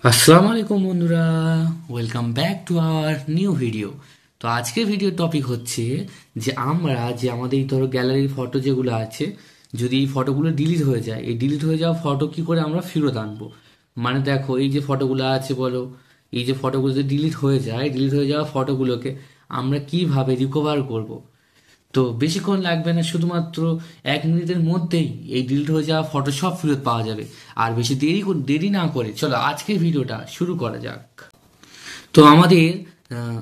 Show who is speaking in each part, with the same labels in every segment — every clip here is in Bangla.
Speaker 1: আসসালামু আলাইকুম বন্ধুরা, welcome back to our new video. তো আজকের ভিডিওর টপিক হচ্ছে যে আমরা যে আমাদের এই ধরো গ্যালারির ফটো যেগুলো আছে, যদি এই ফটোগুলো ডিলিট হয়ে যায়, এই ডিলিট হয়ে যাওয়া ফটো কি করে আমরা ফেরত আনবো। মানে দেখো, এই যে ফটোগুলো আছে বলো, এই যে ফটোগুলো যদি ডিলিট হয়ে যায়, ডিলিট হয়ে যাওয়া ফটোগুলোকে আমরা কিভাবে রিকভার করব। তো বেশিক্ষণ লাগবে না, শুধুমাত্র 1 মিনিটের মধ্যেই এই ডিলিট হয়ে যাওয়া ফটো সব ফেরত পাওয়া যাবে। আর বেশি দেরি না করে চলো আজকের ভিডিওটা শুরু করা যাক। তো আহ,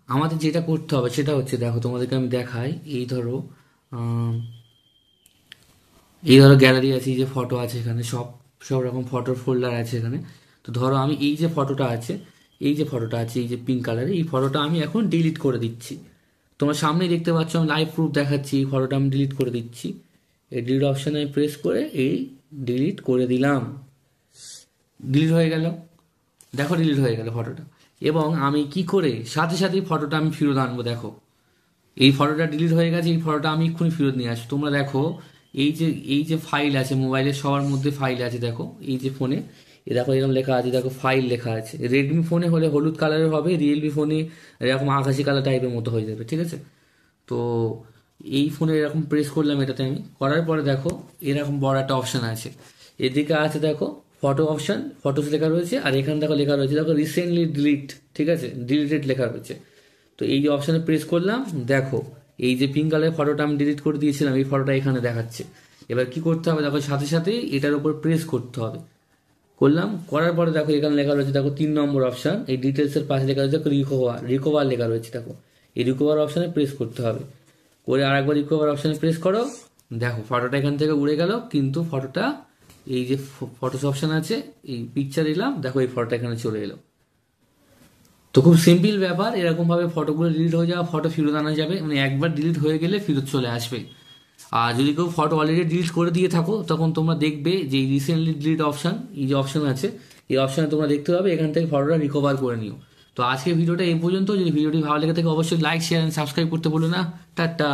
Speaker 1: আমাদের যেটা করতে হবে সেটা হচ্ছে, দেখো তোমাদেরকে আমি দেখাই। আহ, এই ধরো গ্যালারি আছে, এই যে ফটো আছে এখানে, সব সব রকম ফটোর ফোল্ডার আছে এখানে। তো ধরো আমি এই যে ফটোটা আছে, এই যে ফটোটা আছে, এই যে পিঙ্ক কালারের এই ফটোটা আমি এখন ডিলিট করে দিচ্ছি। তোমার সামনেই দেখতে পাচ্ছ, আমি লাইভ প্রুফ দেখাচ্ছি। এই ফটোটা আমি ডিলিট করে দিচ্ছি। এই ডিলিট অপশানে আমি প্রেস করে এই ডিলিট করে দিলাম। ডিলিট হয়ে গেল, দেখো ডিলিট হয়ে গেল ফটোটা। এবং আমি কি করে সাথে সাথেই ফটোটা আমি ফেরত আনবো, দেখো এই ফটোটা ডিলিট হয়ে গেছে, এই ফটোটা আমি এক্ষুনি ফেরত নিয়ে আসবো। তোমরা দেখো, এই যে ফাইল আছে মোবাইলের সবার মধ্যে ফাইল আছে, দেখো এই যে ফোনে এ দেখো এরকম লেখা আছে, দেখো ফাইল লেখা আছে। রেডমি ফোনে হলে হলুদ কালারের হবে, রিয়েলমি ফোনে এরকম আকাশি কালার টাইপের মতো হয়ে যাবে, ঠিক আছে। তো এই ফোনে এরকম প্রেস করলাম, এটাতে আমি করার পরে দেখো এরকম বড় একটা অপশান আছে। এদিকে আছে দেখো ফটো অপশান, ফটোস লেখা রয়েছে। আর এখানে দেখো লেখা রয়েছে, দেখো রিসেন্টলি ডিলিট, ঠিক আছে, ডিলিটেড লেখা রয়েছে। তো এই যে অপশানে প্রেস করলাম, দেখো এই যে পিঙ্ক কালারের ফটোটা আমি ডিলিট করে দিয়েছিলাম, এই ফটোটা এখানে দেখাচ্ছে। এবার কি করতে হবে, দেখো সাথে সাথে এটার উপর প্রেস করতে হবে। করলাম, করার পরে দেখো এখানে লেখা রয়েছে, দেখো 3 নম্বর অপশান, এই ডিটেলসের পাশে লেখা রয়েছে দেখো রিকভার, রিকভার লেখা রয়েছে। দেখো এই রিকভার অপশানে প্রেস করতে হবে। করে আরেকবার রিকভার অপশানে প্রেস করো, দেখো ফটোটা এখান থেকে উড়ে গেল, কিন্তু ফটোটা এই যে ফটোস অপশান আছে, এই পিকচার এলাম, দেখো এই ফটোটা এখানে চলে এলো। তো খুব সিম্পল ব্যাপার, এরকম ভাবে ফটোগুলো ডিলিট হয়ে যাওয়া ফটো ফেরত আনা যাবে, মানে একবার ডিলিট হয়ে গেলে ফেরত চলে আসবে। আর যদি কেউ ফটো অলরেডি ডিলিট করে দিয়ে থাকো, তখন তোমরা দেখবে যে রিসেন্টলি ডিলিট অপশন, এই যে অপশন আছে, এই অপশনে তোমরা দেখতে পাবে, এখান থেকে ফটোটা রিকভার করে নিও। তো আজকের ভিডিওটা এই পর্যন্ত। যদি ভিডিওটি ভালো লেগে থাকে অবশ্যই লাইক, শেয়ার এন্ড সাবস্ক্রাইব করতে বলো না। টাটা।